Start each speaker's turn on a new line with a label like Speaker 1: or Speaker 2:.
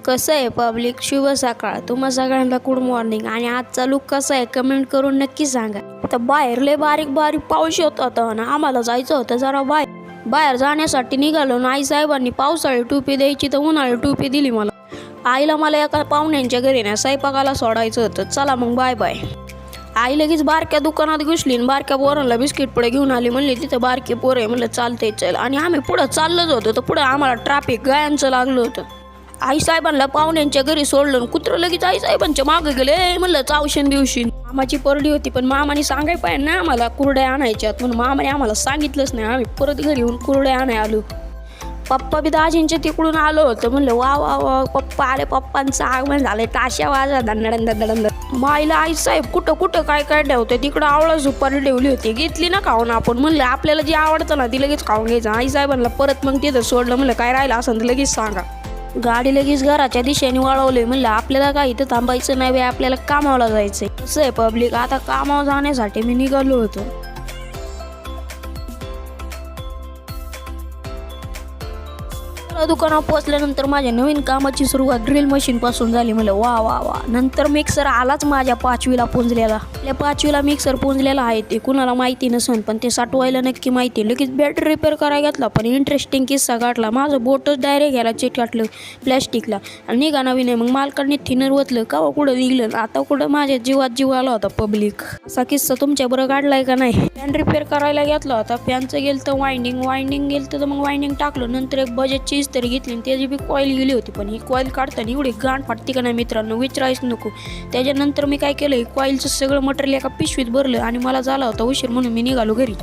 Speaker 1: कसं आहे पब्लिक, शुभ सकाळ. तुम्हा सगळ्यांना गुड मॉर्निंग. आणि आजचा लुक कसा आहे कमेंट करून नक्की सांगा. तर बाहेर लय बारीक बारीक पाऊस येत होता ना, आम्हाला जायचं होतं जरा बाहेर जाण्यासाठी निघालो ना. आई साहेबांनी पावसाळी टोपी द्यायची तर उन्हाळी टोपी दिली मला. आईला मला एका पाहुण्यांच्या घरी ना स्वयंपाकाला सोडायचं होतं. चला मग बाय बाय. आई लगेच बारक्या दुकानात घुसली आणि बारक्या पोरांना बिस्किट पुढे घेऊन आली. म्हणली तिथे बारके पोरं आहे. म्हणलं चालते चल. आणि आम्ही पुढं चाललोच होतो तर पुढं आम्हाला ट्रॅफिक गायांचं लागलं होतं. आई साहेबांना पाहुण्यांच्या घरी सोडलं. कुत्रं लगेच आई साहेबांच्या मागं गेले. म्हणलं चावशीन बिवशीन. मामाची परडी होती पण मामाने सांगाय पाहिजे ना आम्हाला कुरड्या आणायच्यात, म्हणून मामाने आम्हाला सांगितलंच नाही. आम्ही परत घरी येऊन कुरड्या आणाय आलो. पप्पा बी दाजींच्या तिकडून आलो होतं. म्हणलं वा वा वा पप्पा आले. पप्पांचं आगमन झालं. ताशा वाजा दंड. माईला आई साहेब कुठं कुठं काय काय ठेवते. तिकडं आवळा सुपारी ठेवली होती. घेतली ना खाऊन आपण. म्हणलं आपल्याला जे आवडतं ना ती लगेच खाऊन घ्यायचं. आई साहेबांना परत मग तिथं सोडलं. म्हणलं काय राहिलं असं तर लगेच सांगा. गाडी लगेच घराच्या दिशेने वळवली. म्हणलं आपल्याला काय इथं थांबायचं नाही बे, आपल्याला कामाला जायचंय. कसं आहे पब्लिक, आता कामावर जाण्यासाठी मी निघालो होतो. दुकानावर पोहोचल्यानंतर माझ्या नवीन कामाची सुरुवात ड्रिल मशीन पासून झाली. म्हणलं वा वा वा. नंतर मिक्सर आलाच माझ्या 5वीला पुंजलेला. आपल्या 5वीला मिक्सर पुंजलेला आहे ते कुणाला माहिती नसन, पण ते साठवायला नक्की माहिती. लगेच बॅटरी रिपेअर करायला घेतला. पण इंटरेस्टिंग किस्सा गाठला. माझं बोटच डायरेक्ट घ्यायला चिटकाटलं प्लॅस्टिकला आणि निघा नवीन आहे. मग मालकांनी थिनर ओतलं का कुठं निघलं. आता कुठं माझ्या जीवात जीव आला होता पब्लिक. असा किस्सा तुमच्या बरं काढलाय का नाही. फॅन रिपेअर करायला घेतला होता. फॅनचं गेलं तर वायंडिंग गेलं तर मग वायंडिंग टाकलं. नंतर एक बजेटची तरी घेतली आणि त्याची बी कॉईल गेली होती. पण ही कॉईल काढताना एवढी गाण फाटते का नाही मित्रांनो, विचारायच नको. त्याच्यानंतर मी काय केलं, कॉईलचं सगळं मटेरियल एका पिशवीत भरलं आणि मला झाला होता उशीर म्हणून मी निघालो घरी.